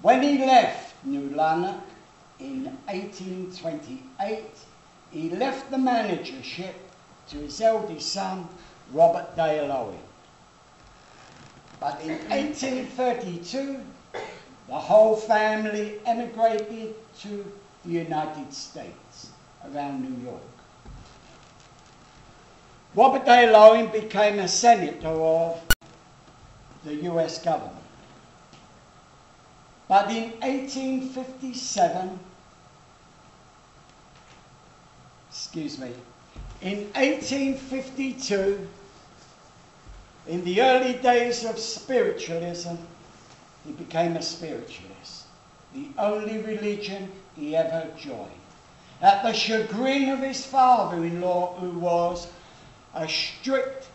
When he left New Lanark in 1828, he left the managership to his eldest son, Robert Dale Owen. But in 1832, the whole family emigrated to the United States, around New York. Robert Dale Owen became a senator of the US government. But in 1857, in 1852, in the early days of spiritualism, he became a spiritualist, the only religion he ever joined. At the chagrin of his father-in-law, who was a strict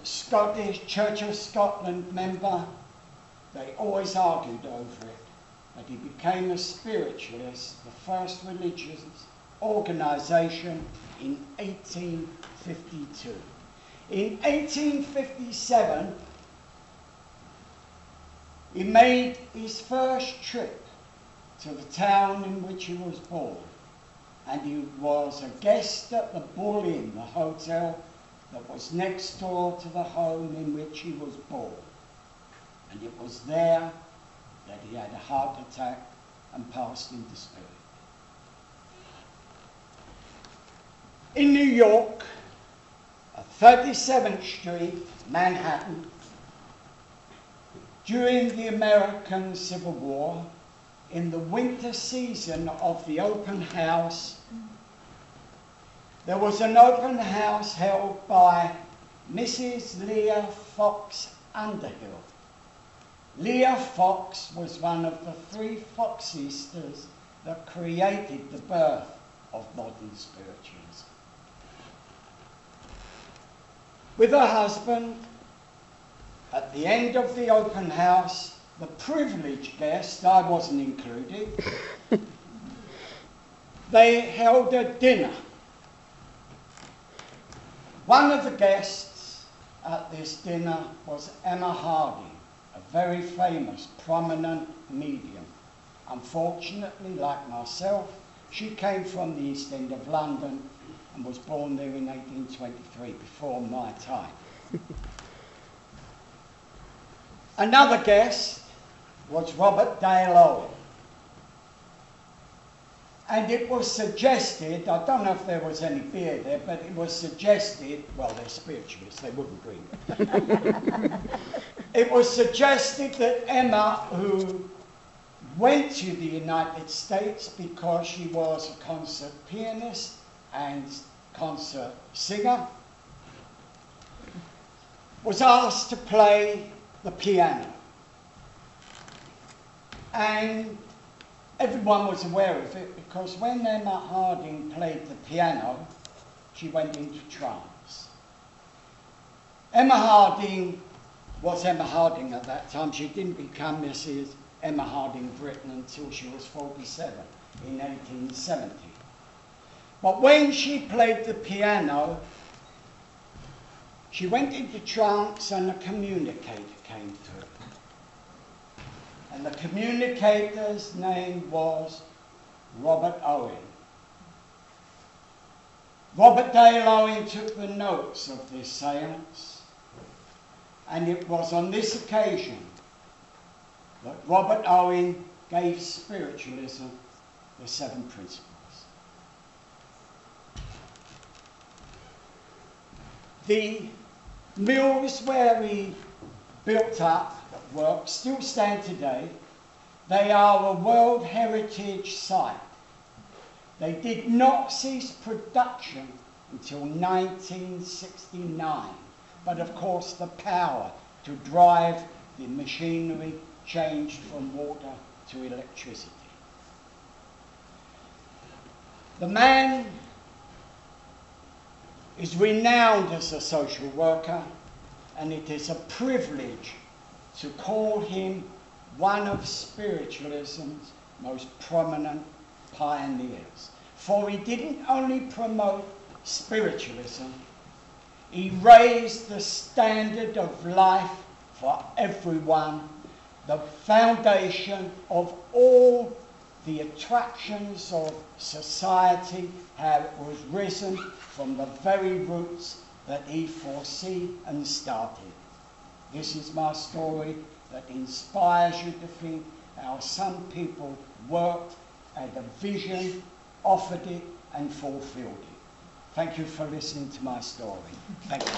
Scottish Church of Scotland member, they always argued over it. But he became a spiritualist, the first religious organisation, in 1852. In 1857, he made his first trip to the town in which he was born, and he was a guest at the Bull Inn, the hotel that was next door to the home in which he was born. And it was there that he had a heart attack and passed into spirit. In New York, at 37th Street, Manhattan, during the American Civil War, in the winter season of the open house, there was an open house held by Mrs. Leah Fox Underhill. Leah Fox was one of the 3 Fox sisters that created the birth of modern spiritualism. With her husband, at the end of the open house, the privileged guest, I wasn't included, they held a dinner. One of the guests at this dinner was Emma Harding, a very famous, prominent medium. Unfortunately, like myself, she came from the East End of London and was born there in 1823, before my time. Another guest was Robert Dale Owen. And it was suggested, I don't know if there was any beer there, but it was suggested, well, they're spiritualists, they wouldn't drink it. It was suggested that Emma, who went to the United States because she was a concert pianist and concert singer, was asked to play the piano. And everyone was aware of it because when Emma Harding played the piano, she went into trance. Emma Harding was Emma Harding at that time. She didn't become Mrs. Emma Harding Britton until she was 47 in 1870. But when she played the piano, she went into trance and a communicator came through. And the communicator's name was Robert Owen. Robert Dale Owen took the notes of this seance, and it was on this occasion that Robert Owen gave spiritualism the 7 principles. The mills where he built up work still stand today. They are a World Heritage Site. They did not cease production until 1969, but of course the power to drive the machinery changed from water to electricity. The man is renowned as a social worker, and it is a privilege to call him one of spiritualism's most prominent pioneers. For he didn't only promote spiritualism, he raised the standard of life for everyone the foundation of all the attractions of society, how it was risen from the very roots that he foreseen and started. This is my story that inspires you to think how some people worked, had a vision, offered it and fulfilled it. Thank you for listening to my story. Thank you.